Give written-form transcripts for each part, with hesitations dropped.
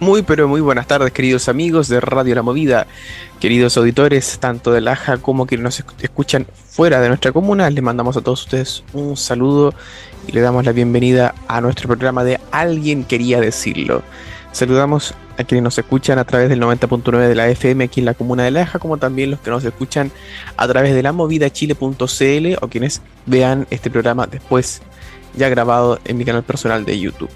Muy pero muy buenas tardes, queridos amigos de Radio La Movida, queridos auditores tanto de Laja como que nos escuchan fuera de nuestra comuna. Les mandamos a todos ustedes un saludo y le damos la bienvenida a nuestro programa de Alguien Quería Decirlo. Saludamos a quienes nos escuchan a través del 90.9 de la FM aquí en la comuna de Laja, como también los que nos escuchan a través de lamovidachile.cl o quienes vean este programa después ya grabado en mi canal personal de YouTube.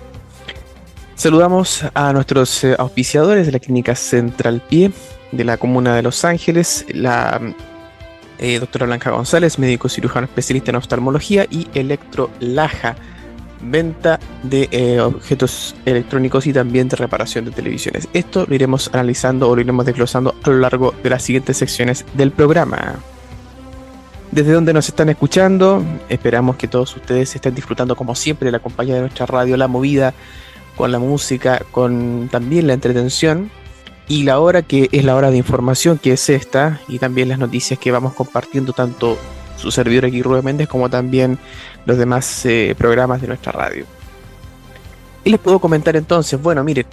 Saludamos a nuestros auspiciadores de la Clínica Central Pie de la Comuna de Los Ángeles, la doctora Blanca González, médico cirujano especialista en oftalmología, y Electro Laja, venta de objetos electrónicos y también de reparación de televisiones. Esto lo iremos analizando o lo iremos desglosando a lo largo de las siguientes secciones del programa. Desde donde nos están escuchando, esperamos que todos ustedes estén disfrutando como siempre de la compañía de nuestra radio La Movida, con la música, con también la entretención y la hora que es la hora de información, que es esta, y también las noticias que vamos compartiendo tanto su servidor aquí Rubén Méndez como también los demás programas de nuestra radio. Y les puedo comentar entonces, bueno, mire,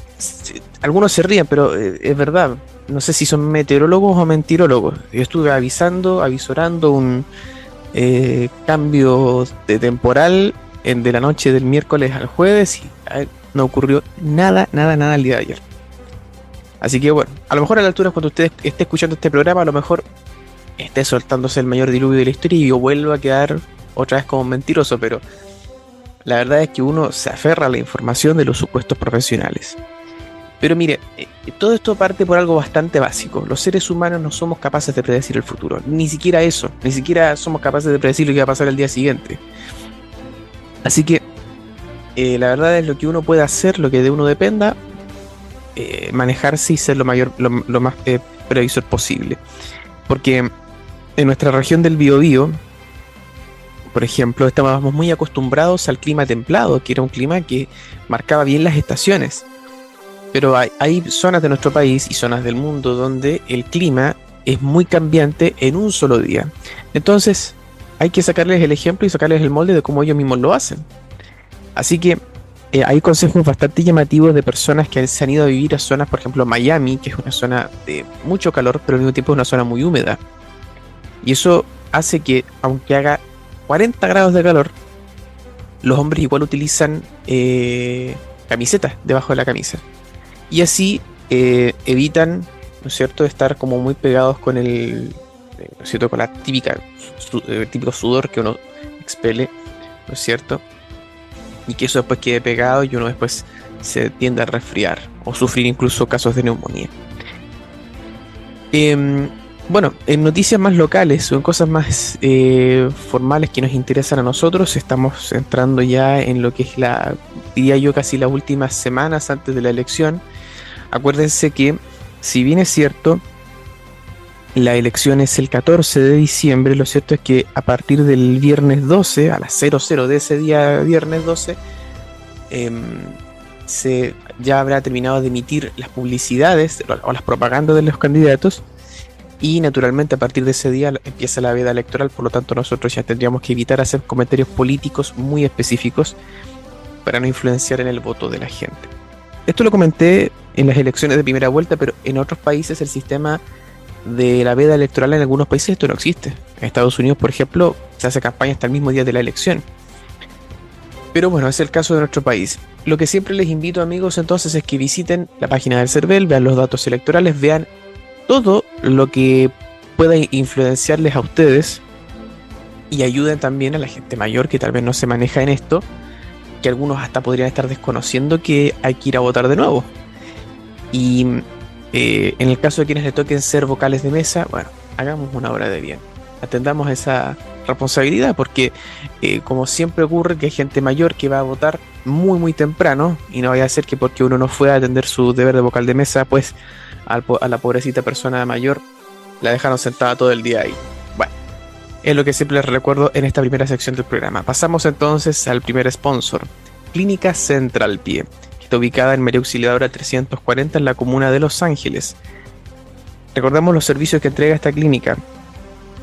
algunos se ríen, pero es verdad, no sé si son meteorólogos o mentirólogos. Yo estuve avisorando un cambio de temporal de la noche del miércoles al jueves y no ocurrió nada el día de ayer. Así que bueno, a lo mejor a la altura cuando usted esté escuchando este programa, a lo mejor esté soltándose el mayor diluvio de la historia y yo vuelvo a quedar otra vez como mentiroso, pero la verdad es que uno se aferra a la información de los supuestos profesionales. Pero mire, todo esto parte por algo bastante básico. Los seres humanos no somos capaces de predecir el futuro. Ni siquiera eso. Ni siquiera somos capaces de predecir lo que va a pasar el día siguiente. Así que la verdad es lo que uno puede hacer, lo que de uno dependa, manejarse y ser lo más previsor posible. Porque en nuestra región del Biobío, por ejemplo, estábamos muy acostumbrados al clima templado, que era un clima que marcaba bien las estaciones. Pero hay zonas de nuestro país y zonas del mundo donde el clima es muy cambiante en un solo día. Entonces hay que sacarles el ejemplo y sacarles el molde de cómo ellos mismos lo hacen. Así que hay consejos bastante llamativos de personas que se han ido a vivir a zonas, por ejemplo Miami, que es una zona de mucho calor, pero al mismo tiempo es una zona muy húmeda. Y eso hace que, aunque haga 40 grados de calor, los hombres igual utilizan camisetas debajo de la camisa. Y así evitan, ¿no es cierto?, estar como muy pegados con el, ¿no es cierto?, con la típico sudor que uno expele, ¿no es cierto?, y que eso después quede pegado y uno después se tiende a resfriar o sufrir incluso casos de neumonía. Bueno, en noticias más locales o en cosas más formales que nos interesan a nosotros, estamos entrando ya en lo que es diría yo, casi las últimas semanas antes de la elección. Acuérdense que, si bien es cierto, la elección es el 14 de diciembre, lo cierto es que a partir del viernes 12, a las 00 de ese día, viernes 12, se ya habrá terminado de emitir las publicidades o las propagandas de los candidatos, y naturalmente a partir de ese día empieza la veda electoral. Por lo tanto, nosotros ya tendríamos que evitar hacer comentarios políticos muy específicos para no influenciar en el voto de la gente. Esto lo comenté en las elecciones de primera vuelta, pero en otros países el sistema de la veda electoral, en algunos países esto no existe. En Estados Unidos, por ejemplo, se hace campaña hasta el mismo día de la elección. Pero bueno, es el caso de nuestro país. Lo que siempre les invito, amigos, entonces, es que visiten la página del CERVEL, vean los datos electorales, vean todo lo que pueda influenciarles a ustedes y ayuden también a la gente mayor que tal vez no se maneja en esto, que algunos hasta podrían estar desconociendo que hay que ir a votar de nuevo. Y en el caso de quienes le toquen ser vocales de mesa, bueno, hagamos una obra de bien. Atendamos esa responsabilidad porque, como siempre ocurre, que hay gente mayor que va a votar muy temprano y no vaya a ser que porque uno no fue a atender su deber de vocal de mesa, pues a la pobrecita persona mayor la dejaron sentada todo el día ahí. Bueno, es lo que siempre les recuerdo en esta primera sección del programa. Pasamos entonces al primer sponsor, Clínica Central Pie, que está ubicada en María Auxiliadora 340 en la comuna de Los Ángeles. Recordamos los servicios que entrega esta clínica.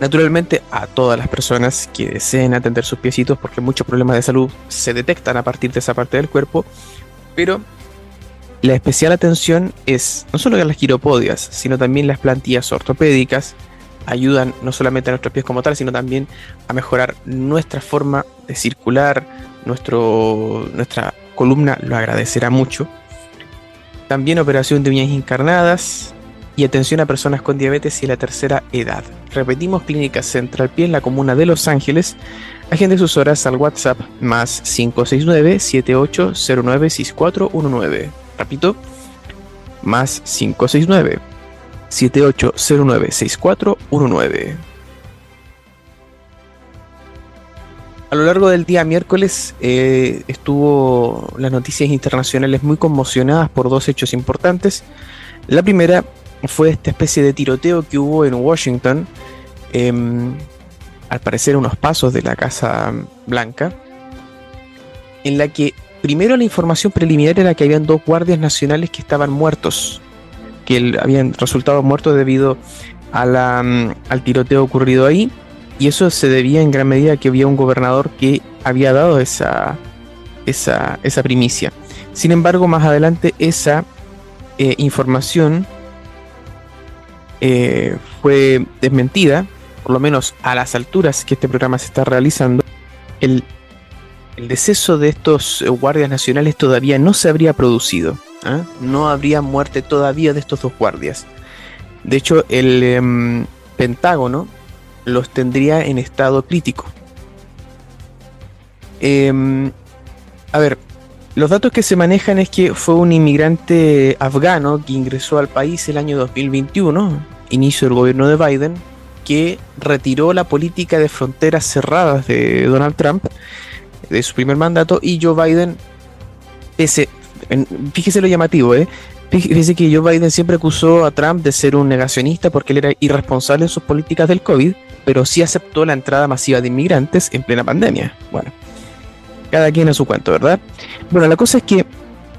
Naturalmente a todas las personas que deseen atender sus piecitos, porque muchos problemas de salud se detectan a partir de esa parte del cuerpo, pero La especial atención es no solo a las quiropodias, sino también las plantillas ortopédicas. Ayudan no solamente a nuestros pies como tal, sino también a mejorar nuestra forma de circular. Nuestra columna lo agradecerá mucho. También operación de uñas encarnadas y atención a personas con diabetes y la tercera edad. Repetimos, Clínica Central Pie en la comuna de Los Ángeles. Agende sus horas al WhatsApp más 569-7809-6419. Repito, más 569-7809-6419. A lo largo del día miércoles estuvo las noticias internacionales muy conmocionadas por dos hechos importantes. La primera fue esta especie de tiroteo que hubo en Washington, al parecer a unos pasos de la Casa Blanca, en la que primero la información preliminar era que habían dos guardias nacionales que estaban muertos, que habían resultado muertos debido al tiroteo ocurrido ahí, y eso se debía en gran medida a que había un gobernador que había dado esa primicia. Sin embargo, más adelante esa información fue desmentida, por lo menos a las alturas que este programa se está realizando. El deceso de estos guardias nacionales todavía no se habría producido, ¿eh? No habría muerte todavía de estos dos guardias. De hecho, el Pentágono los tendría en estado crítico. A ver, los datos que se manejan es que fue un inmigrante afgano que ingresó al país el año 2021, inicio del gobierno de Biden, que retiró la política de fronteras cerradas de Donald Trump de su primer mandato, y Joe Biden, fíjese lo llamativo, fíjese que Joe Biden siempre acusó a Trump de ser un negacionista porque él era irresponsable en sus políticas del COVID, pero sí aceptó la entrada masiva de inmigrantes en plena pandemia. Bueno, cada quien a su cuento, ¿verdad? Bueno, la cosa es que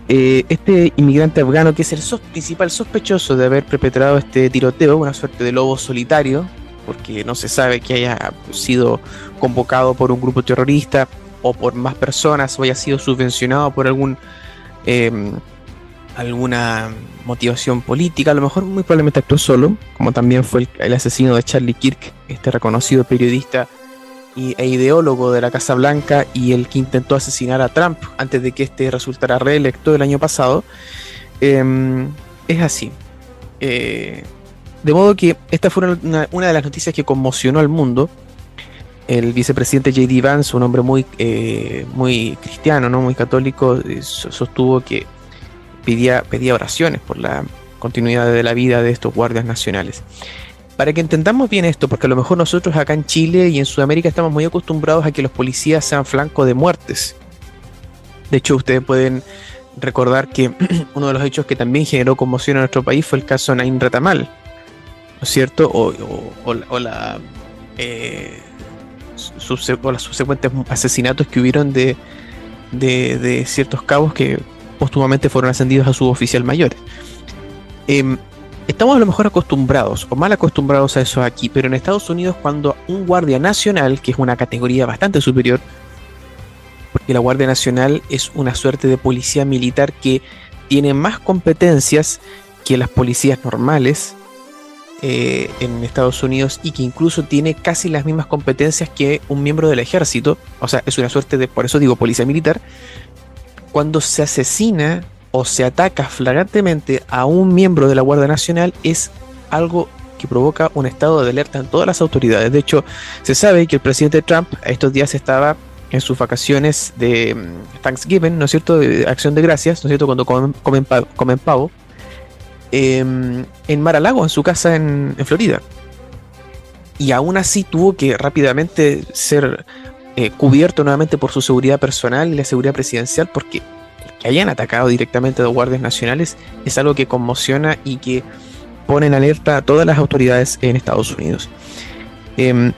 este inmigrante afgano, que es el principal sospechoso de haber perpetrado este tiroteo, una suerte de lobo solitario, porque no se sabe que haya sido convocado por un grupo terrorista o por más personas, o haya sido subvencionado por alguna motivación política. A lo mejor muy probablemente actuó solo, como también fue el asesino de Charlie Kirk, este reconocido periodista e ideólogo de la Casa Blanca, y el que intentó asesinar a Trump antes de que este resultara reelecto el año pasado. Es así. De modo que esta fue una de las noticias que conmocionó al mundo. El vicepresidente J.D. Vance, un hombre muy cristiano, ¿no? Muy católico, sostuvo que pedía oraciones por la continuidad de la vida de estos guardias nacionales. Para que entendamos bien esto, porque a lo mejor nosotros acá en Chile y en Sudamérica estamos muy acostumbrados a que los policías sean flanco de muertes. De hecho, ustedes pueden recordar que uno de los hechos que también generó conmoción en nuestro país fue el caso Naim Retamal, ¿no es cierto? O los subsecuentes asesinatos que hubieron de ciertos cabos que póstumamente fueron ascendidos a suboficial mayores. Estamos a lo mejor acostumbrados o mal acostumbrados a eso aquí, pero en Estados Unidos, cuando un guardia nacional, que es una categoría bastante superior, porque la Guardia Nacional es una suerte de policía militar que tiene más competencias que las policías normales en Estados Unidos, y que incluso tiene casi las mismas competencias que un miembro del ejército, o sea, es una suerte de, por eso digo, policía militar. Cuando se asesina o se ataca flagrantemente a un miembro de la Guardia Nacional, es algo que provoca un estado de alerta en todas las autoridades. De hecho, se sabe que el presidente Trump estos días estaba en sus vacaciones de Thanksgiving, ¿no es cierto?, de Acción de Gracias, ¿no es cierto?, cuando comen pavo, en Mar-a-Lago, en su casa en Florida. Y aún así tuvo que rápidamente ser cubierto nuevamente por su seguridad personal y la seguridad presidencial, porque que hayan atacado directamente a los guardias nacionales es algo que conmociona y que pone en alerta a todas las autoridades en Estados Unidos. El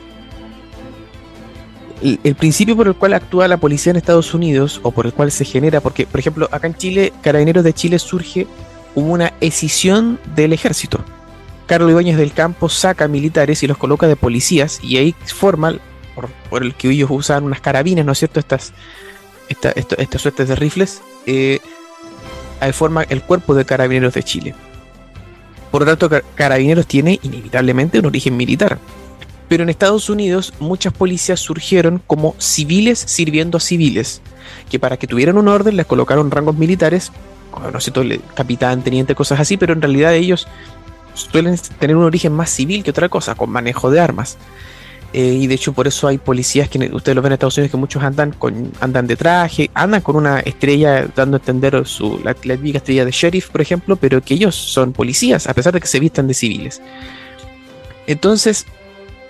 principio por el cual actúa la policía en Estados Unidos, o por el cual se genera, porque por ejemplo acá en Chile, Carabineros de Chile surge como una escisión del ejército. Carlos Ibáñez del Campo saca militares y los coloca de policías, y ahí forma, por el que ellos usaban unas carabinas, ¿no es cierto?, estas suertes de rifles, forma el Cuerpo de Carabineros de Chile. Por lo tanto, Carabineros tiene inevitablemente un origen militar. Pero en Estados Unidos muchas policías surgieron como civiles sirviendo a civiles, que para que tuvieran un orden les colocaron rangos militares, no sé, capitán, teniente, cosas así, pero en realidad ellos suelen tener un origen más civil que otra cosa, con manejo de armas. Y de hecho por eso hay policías que ustedes lo ven en Estados Unidos, que muchos andan de traje, andan con una estrella dando a entender la típica estrella de sheriff, por ejemplo, pero que ellos son policías, a pesar de que se vistan de civiles. Entonces,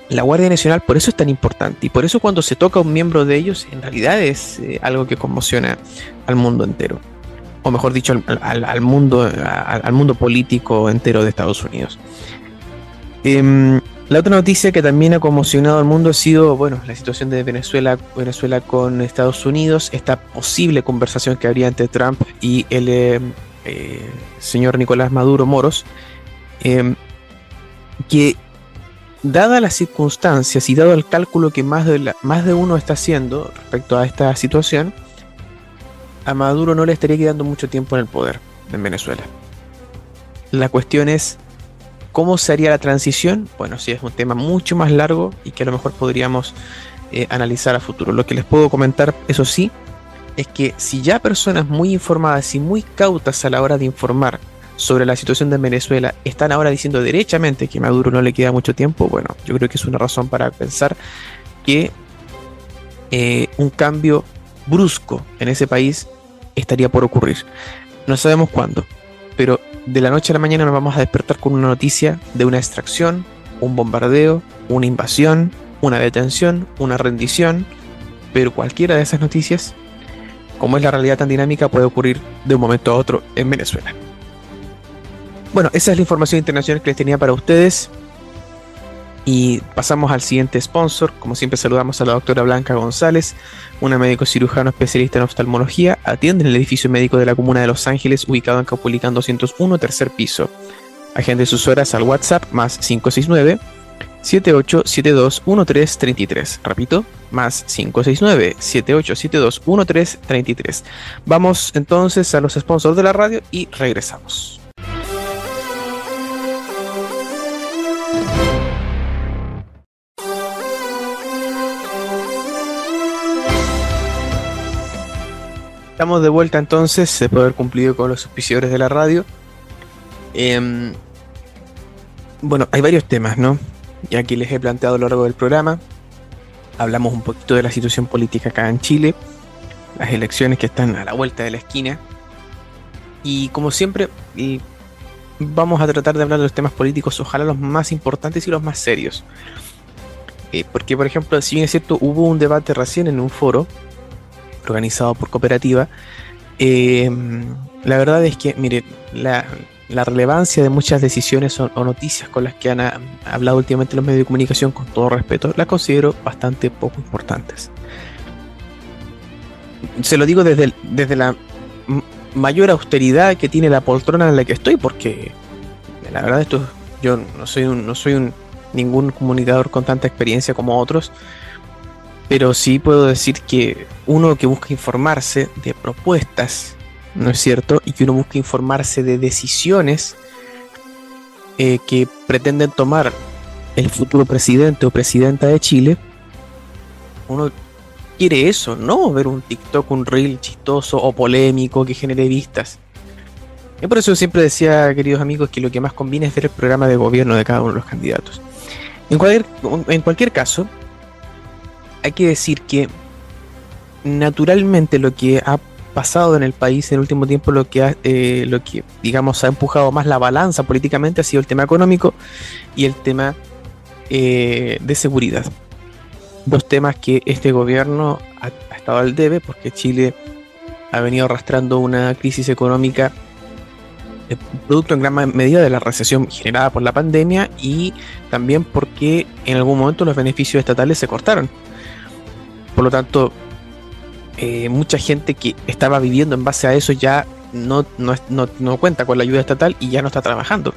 la Guardia Nacional por eso es tan importante, y por eso cuando se toca a un miembro de ellos, en realidad es algo que conmociona al mundo entero, o mejor dicho, al mundo político entero de Estados Unidos. La otra noticia que también ha conmocionado al mundo ha sido, bueno, la situación de Venezuela con Estados Unidos, esta posible conversación que habría entre Trump y el señor Nicolás Maduro Moros, que dadas las circunstancias y dado el cálculo que más de uno está haciendo respecto a esta situación, a Maduro no le estaría quedando mucho tiempo en el poder en Venezuela. La cuestión es ¿cómo se haría la transición? Bueno, sí, es un tema mucho más largo y que a lo mejor podríamos analizar a futuro. Lo que les puedo comentar, eso sí, es que si ya personas muy informadas y muy cautas a la hora de informar sobre la situación de Venezuela están ahora diciendo derechamente que a Maduro no le queda mucho tiempo, bueno, yo creo que es una razón para pensar que un cambio brusco en ese país estaría por ocurrir. No sabemos cuándo, pero de la noche a la mañana nos vamos a despertar con una noticia de una extracción, un bombardeo, una invasión, una detención, una rendición, pero cualquiera de esas noticias, como es la realidad tan dinámica, puede ocurrir de un momento a otro en Venezuela. Bueno, esa es la información internacional que les tenía para ustedes. Y pasamos al siguiente sponsor. Como siempre saludamos a la doctora Blanca González, una médico cirujano especialista en oftalmología. Atiende en el edificio médico de la comuna de Los Ángeles, ubicado en Caupolicán 201, tercer piso. Agende sus horas al WhatsApp más 569-7872-1333. Repito, más 569-7872-1333. Vamos entonces a los sponsors de la radio y regresamos. Estamos de vuelta entonces, después de haber cumplido con los auspiciadores de la radio. Bueno, hay varios temas, ¿no? Ya aquí les he planteado a lo largo del programa. Hablamos un poquito de la situación política acá en Chile, las elecciones que están a la vuelta de la esquina. Y como siempre, vamos a tratar de hablar de los temas políticos, ojalá los más importantes y los más serios. Porque, por ejemplo, si bien es cierto, hubo un debate recién en un foro organizado por Cooperativa, la verdad es que, mire, la relevancia de muchas decisiones o noticias con las que han hablado últimamente los medios de comunicación, con todo respeto, las considero bastante poco importantes. Se lo digo desde la mayor austeridad que tiene la poltrona en la que estoy, porque la verdad yo no soy ningún comunicador con tanta experiencia como otros, pero sí puedo decir que uno que busca informarse de propuestas, ¿no es cierto? Y que uno busca informarse de decisiones que pretenden tomar el futuro presidente o presidenta de Chile, uno quiere eso, no ver un TikTok, un reel chistoso o polémico que genere vistas. Y por eso siempre decía, queridos amigos, que lo que más conviene es ver el programa de gobierno de cada uno de los candidatos. En cualquier caso, hay que decir que naturalmente lo que ha pasado en el país en el último tiempo, lo que digamos ha empujado más la balanza políticamente ha sido el tema económico y el tema de seguridad. Dos temas que este gobierno ha estado al debe, porque Chile ha venido arrastrando una crisis económica producto en gran medida de la recesión generada por la pandemia, y también porque en algún momento los beneficios estatales se cortaron. Por lo tanto, mucha gente que estaba viviendo en base a eso ya no cuenta con la ayuda estatal y ya no está trabajando.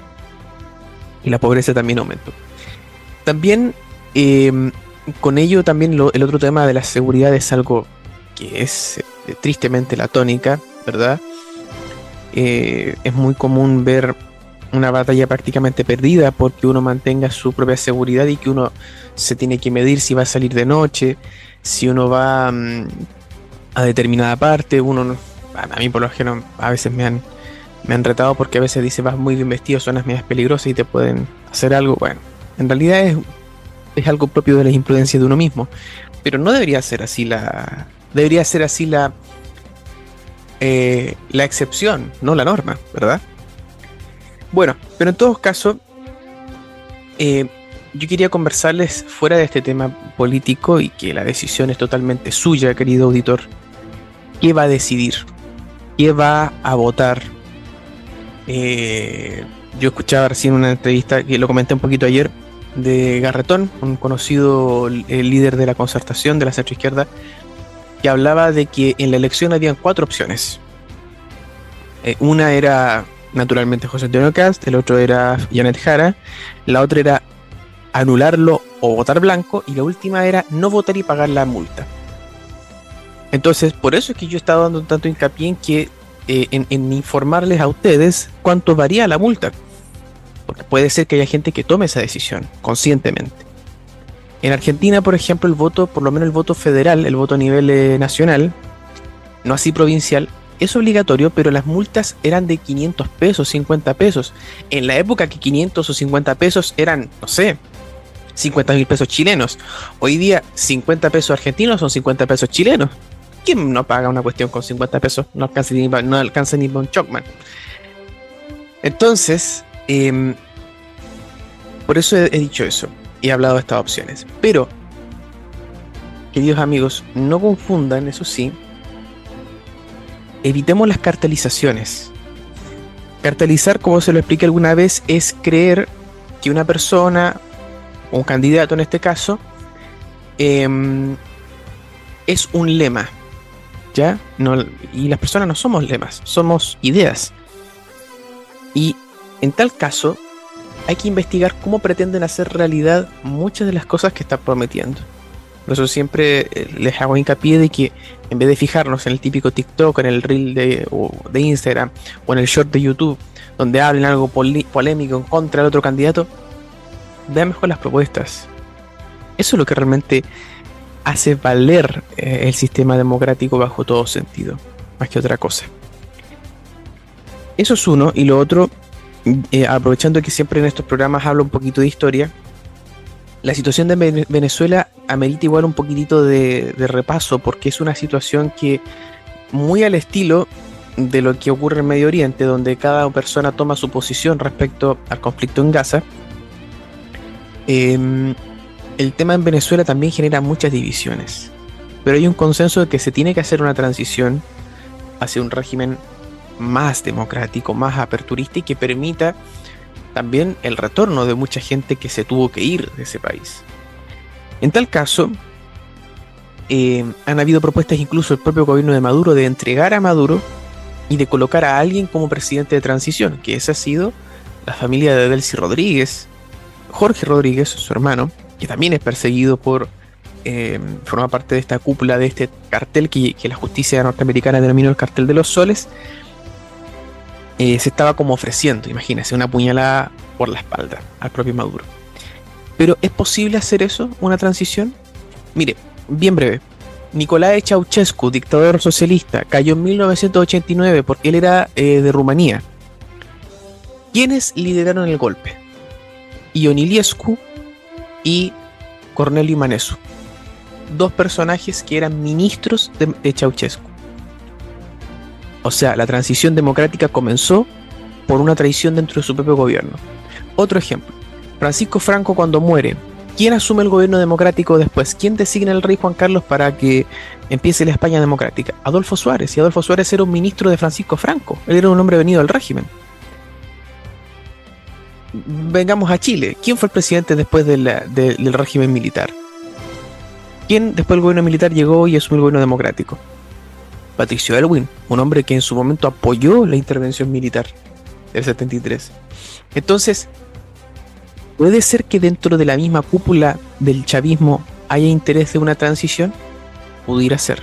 Y la pobreza también aumentó. También, con ello, también el otro tema de la seguridad es algo que es tristemente la tónica, ¿verdad? es muy común ver una batalla prácticamente perdida porque uno mantenga su propia seguridad y que uno se tiene que medir si va a salir de noche, si uno va a determinada parte. A mí por lo general a veces me han retado porque a veces dice vas muy bien vestido, son las medidas peligrosas y te pueden hacer algo. Bueno, en realidad es algo propio de las imprudencias de uno mismo, pero no debería ser así debería ser así la excepción, no la norma, ¿verdad? Bueno, pero en todo caso, yo quería conversarles fuera de este tema político y que la decisión es totalmente suya, querido auditor. ¿Qué va a decidir? ¿Qué va a votar? Yo escuchaba recién una entrevista que lo comenté un poquito ayer de Garretón, un conocido líder de la concertación de la centroizquierda, que hablaba de que en la elección habían 4 opciones. Una era naturalmente José Antonio Kast, el otro era Janet Jara, la otra era anularlo o votar blanco, y la última era no votar y pagar la multa. Entonces, por eso es que yo he estado dando tanto hincapié en que en informarles a ustedes cuánto varía la multa, porque puede ser que haya gente que tome esa decisión conscientemente. En Argentina, por ejemplo, el voto, por lo menos el voto federal, el voto a nivel nacional, no así provincial, es obligatorio, pero las multas eran de 500 pesos, 50 pesos. En la época que 500 o 50 pesos eran, no sé, 50.000 pesos chilenos. Hoy día 50 pesos argentinos son 50 pesos chilenos. ¿Quién no paga una cuestión con 50 pesos? No alcanza ni para un Chocman. Entonces, por eso he dicho eso. He hablado de estas opciones. Pero, queridos amigos, no confundan, eso sí, evitemos las cartelizaciones. Cartelizar, como se lo expliqué alguna vez, es creer que una persona, un candidato en este caso, es un lema, ¿ya? No, y las personas no somos lemas, somos ideas. Y en tal caso, hay que investigar cómo pretenden hacer realidad muchas de las cosas que están prometiendo. Por eso siempre les hago hincapié de que en vez de fijarnos en el típico TikTok, en el reel de Instagram o en el short de YouTube, donde hablen algo polémico en contra del otro candidato, vean mejor las propuestas. Eso es lo que realmente hace valer el sistema democrático bajo todo sentido, más que otra cosa. Eso es uno. Y lo otro, aprovechando que siempre en estos programas hablo un poquito de historia, la situación de Venezuela amerita igual un poquitito de repaso, porque es una situación que, muy al estilo de lo que ocurre en Medio Oriente, donde cada persona toma su posición respecto al conflicto en Gaza, el tema en Venezuela también genera muchas divisiones. Pero hay un consenso de que se tiene que hacer una transición hacia un régimen más democrático, más aperturista y que permita también el retorno de mucha gente que se tuvo que ir de ese país. En tal caso, han habido propuestas incluso del propio gobierno de Maduro de entregar a Maduro y de colocar a alguien como presidente de transición, que esa ha sido la familia de Delcy Rodríguez, Jorge Rodríguez, su hermano, que también es perseguido forma parte de esta cúpula de este cartel que la justicia norteamericana denominó el cartel de los soles. Se estaba como ofreciendo, imagínense, una puñalada por la espalda al propio Maduro. Pero ¿es posible hacer eso, una transición? Mire, bien breve. Nicolae Ceausescu, dictador socialista, cayó en 1989 porque él era de Rumanía. ¿Quiénes lideraron el golpe? Ion Iliescu y Corneliu Imanescu, 2 personajes que eran ministros de Ceausescu. O sea, la transición democrática comenzó por una traición dentro de su propio gobierno. Otro ejemplo, Francisco Franco cuando muere, ¿quién asume el gobierno democrático después? ¿Quién designa al rey Juan Carlos para que empiece la España democrática? Adolfo Suárez, y Adolfo Suárez era un ministro de Francisco Franco, él era un hombre venido del régimen. Vengamos a Chile, ¿quién fue el presidente después del régimen militar? ¿Quién después del gobierno militar llegó y asumió el gobierno democrático? Patricio Aylwin, un hombre que en su momento apoyó la intervención militar del 73. Entonces, ¿puede ser que dentro de la misma cúpula del chavismo haya interés de una transición? Pudiera ser.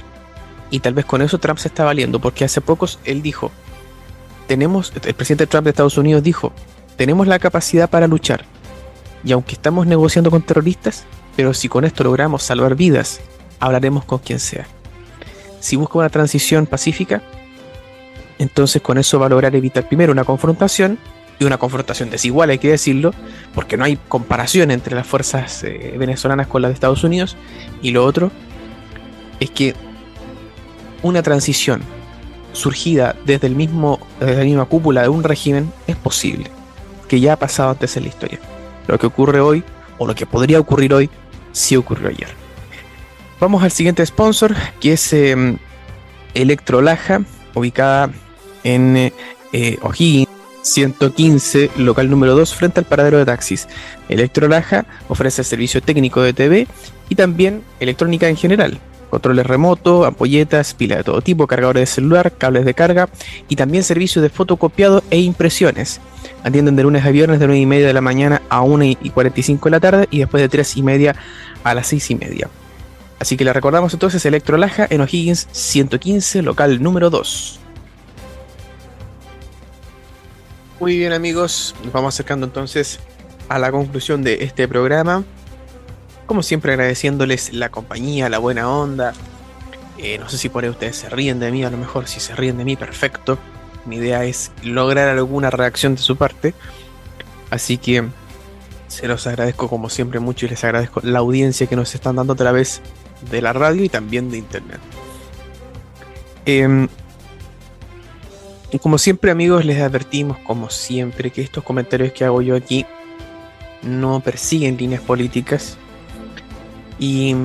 Y tal vez con eso Trump se está valiendo, porque hace pocos él dijo, el presidente Trump de Estados Unidos dijo, tenemos la capacidad para luchar, y aunque estamos negociando con terroristas, pero si con esto logramos salvar vidas, hablaremos con quien sea. Si busca una transición pacífica, entonces con eso va a lograr evitar primero una confrontación, y una confrontación desigual, hay que decirlo, porque no hay comparación entre las fuerzas venezolanas con las de Estados Unidos, y lo otro es que una transición surgida desde la misma cúpula de un régimen es posible, que ya ha pasado antes en la historia. Lo que ocurre hoy, o lo que podría ocurrir hoy, sí ocurrió ayer. Vamos al siguiente sponsor, que es Electrolaja, ubicada en O'Higgins 115, local número 2, frente al paradero de taxis. Electrolaja ofrece servicio técnico de TV y también electrónica en general. Controles remotos, ampolletas, pilas de todo tipo, cargadores de celular, cables de carga y también servicios de fotocopiado e impresiones. Atienden de lunes a viernes de 9:30 de la mañana a 1:45 de la tarde y después de 3:30 a las 6:30. Así que le recordamos entonces Electrolaja en O'Higgins 115, local número 2. Muy bien, amigos, nos vamos acercando entonces a la conclusión de este programa. Como siempre, agradeciéndoles la compañía, la buena onda. No sé si por ahí ustedes se ríen de mí, a lo mejor si se ríen de mí, perfecto. Mi idea es lograr alguna reacción de su parte. Así que se los agradezco como siempre mucho y les agradezco la audiencia que nos están dando a través de la radio y también de internet. Y como siempre, amigos, les advertimos como siempre que estos comentarios que hago yo aquí no persiguen líneas políticas. Y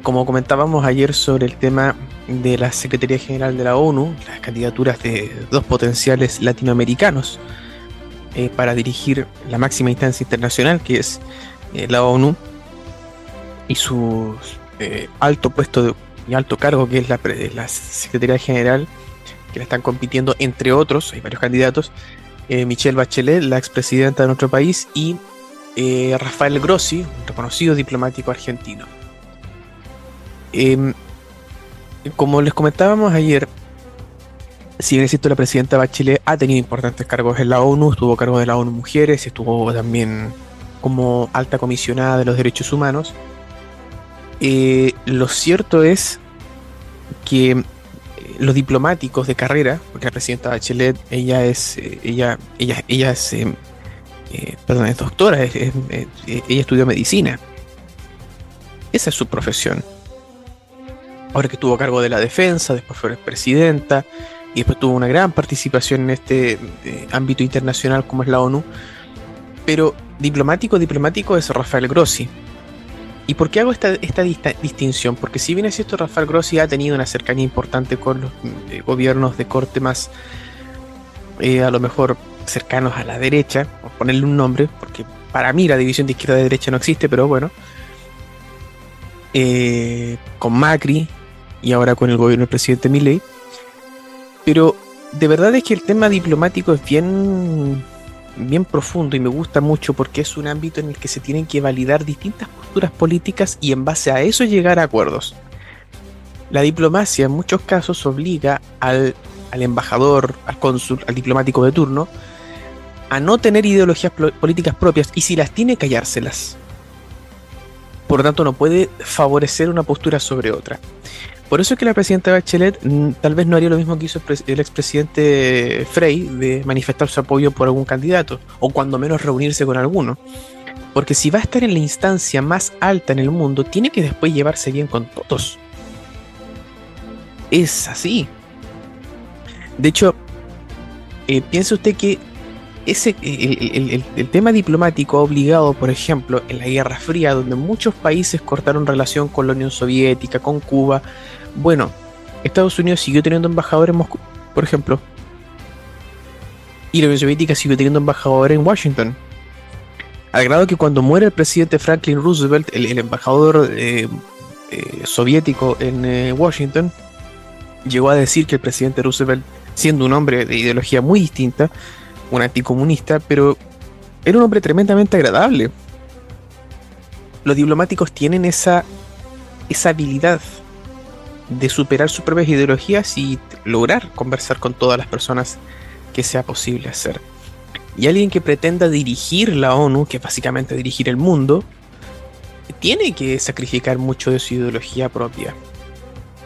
como comentábamos ayer sobre el tema de la Secretaría General de la ONU, las candidaturas de dos potenciales latinoamericanos para dirigir la máxima instancia internacional, que es la ONU, y su alto puesto y alto cargo, que es la Secretaría General, que la están compitiendo, entre otros, hay varios candidatos, Michelle Bachelet, la expresidenta de nuestro país, y Rafael Grossi, un reconocido diplomático argentino. Como les comentábamos ayer, si bien es cierto, la presidenta Bachelet ha tenido importantes cargos en la ONU, estuvo a cargo de la ONU Mujeres, estuvo también como alta comisionada de los derechos humanos. Lo cierto es que los diplomáticos de carrera, porque la presidenta Bachelet, ella es doctora, ella estudió medicina. Esa es su profesión. Ahora que estuvo a cargo de la defensa, después fue presidenta, y después tuvo una gran participación en este ámbito internacional como es la ONU. Pero diplomático es Rafael Grossi. ¿Y por qué hago esta distinción? Porque si bien es cierto, Rafael Grossi ha tenido una cercanía importante con los gobiernos de corte más, a lo mejor, cercanos a la derecha, por ponerle un nombre, porque para mí la división de izquierda y derecha no existe, pero bueno, con Macri y ahora con el gobierno del presidente Milei. Pero de verdad es que el tema diplomático es bien profundo y me gusta mucho porque es un ámbito en el que se tienen que validar distintas posturas políticas y en base a eso llegar a acuerdos. La diplomacia en muchos casos obliga al embajador, al cónsul, al diplomático de turno a no tener ideologías políticas propias y si las tiene, callárselas. Por lo tanto, no puede favorecer una postura sobre otra. Por eso es que la presidenta Bachelet tal vez no haría lo mismo que hizo el expresidente Frei, de manifestar su apoyo por algún candidato, o cuando menos reunirse con alguno. Porque si va a estar en la instancia más alta en el mundo, tiene que después llevarse bien con todos. Es así. De hecho, piense usted que el tema diplomático ha obligado, por ejemplo, en la Guerra Fría, donde muchos países cortaron relación con la Unión Soviética, con Cuba. Bueno, Estados Unidos siguió teniendo embajador en Moscú, por ejemplo, y la Unión Soviética siguió teniendo embajador en Washington, al grado que cuando muere el presidente Franklin Roosevelt, el embajador soviético en Washington, llegó a decir que el presidente Roosevelt, siendo un hombre de ideología muy distinta, un anticomunista, pero era un hombre tremendamente agradable. Los diplomáticos tienen esa habilidad de superar sus propias ideologías y lograr conversar con todas las personas que que sea posible hacer. Y alguien que pretenda dirigir la ONU, que es básicamente dirigir el mundo, tiene que sacrificar mucho de su ideología propia.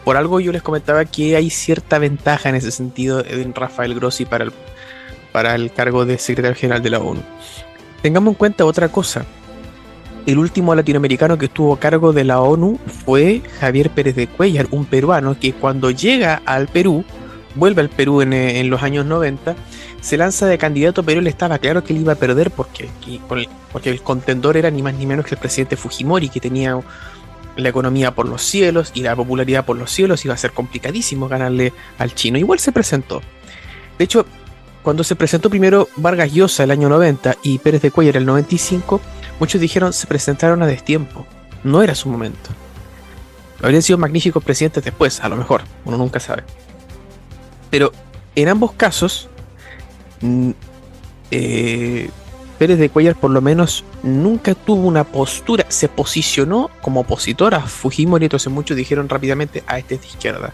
Por algo yo les comentaba que hay cierta ventaja en ese sentido en Rafael Grossi para el cargo de secretario general de la ONU. Tengamos en cuenta otra cosa. El último latinoamericano que estuvo a cargo de la ONU fue Javier Pérez de Cuéllar, un peruano que cuando llega al Perú, vuelve al Perú en los años 90, se lanza de candidato, pero él estaba claro que él iba a perder porque el contendor era ni más ni menos que el presidente Fujimori, que tenía la economía por los cielos y la popularidad por los cielos. Iba a ser complicadísimo ganarle al chino. Igual se presentó. De hecho, cuando se presentó primero Vargas Llosa el año 90 y Pérez de Cuéllar el 95, muchos dijeron se presentaron a destiempo. No era su momento. Habrían sido magníficos presidentes después, a lo mejor. Uno nunca sabe. Pero en ambos casos, Pérez de Cuéllar por lo menos nunca tuvo una postura, se posicionó como opositor a Fujimori, entonces muchos dijeron rápidamente, este es de izquierda.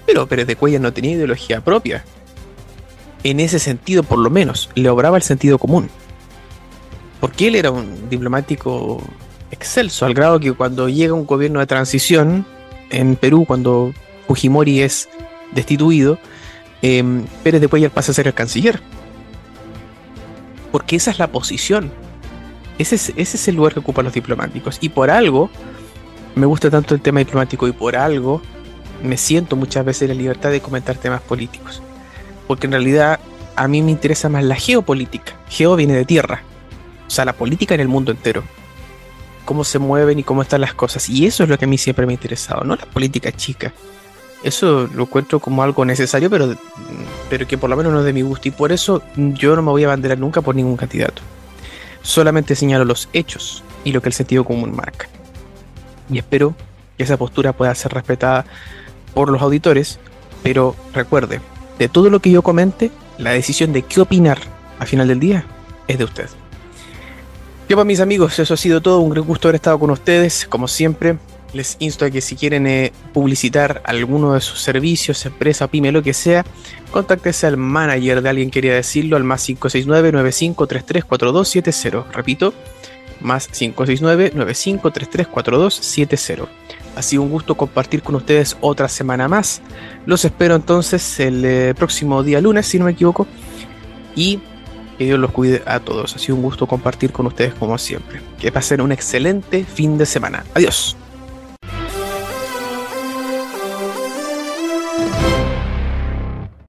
Pero Pérez de Cuéllar no tenía ideología propia. En ese sentido, por lo menos, le obraba el sentido común. Porque él era un diplomático excelso, al grado que cuando llega un gobierno de transición en Perú, cuando Fujimori es destituido, Pérez de Cuéllar pasa a ser el canciller. Porque esa es la posición. Ese es el lugar que ocupan los diplomáticos. Y por algo me gusta tanto el tema diplomático, y por algo me siento muchas veces la libertad de comentar temas políticos. Porque en realidad a mí me interesa más la geopolítica. Geo viene de tierra. O sea, la política en el mundo entero. Cómo se mueven y cómo están las cosas. Y eso es lo que a mí siempre me ha interesado, no la política chica. Eso lo encuentro como algo necesario, pero que por lo menos no es de mi gusto. Y por eso yo no me voy a abanderar nunca por ningún candidato. Solamente señalo los hechos y lo que el sentido común marca. Y espero que esa postura pueda ser respetada por los auditores. Pero recuerde, de todo lo que yo comente, la decisión de qué opinar al final del día es de usted. Yo, pues, mis amigos, eso ha sido todo. Un gran gusto haber estado con ustedes. Como siempre, les insto a que si quieren publicitar alguno de sus servicios, empresa, pyme, lo que sea, contáctese al manager de Alguien Quería Decirlo al más 569-9533-4270. Repito, más 569-9533-4270. Ha sido un gusto compartir con ustedes otra semana más. Los espero entonces el próximo día lunes, si no me equivoco. Y que Dios los cuide a todos. Ha sido un gusto compartir con ustedes como siempre. Que pasen un excelente fin de semana. Adiós.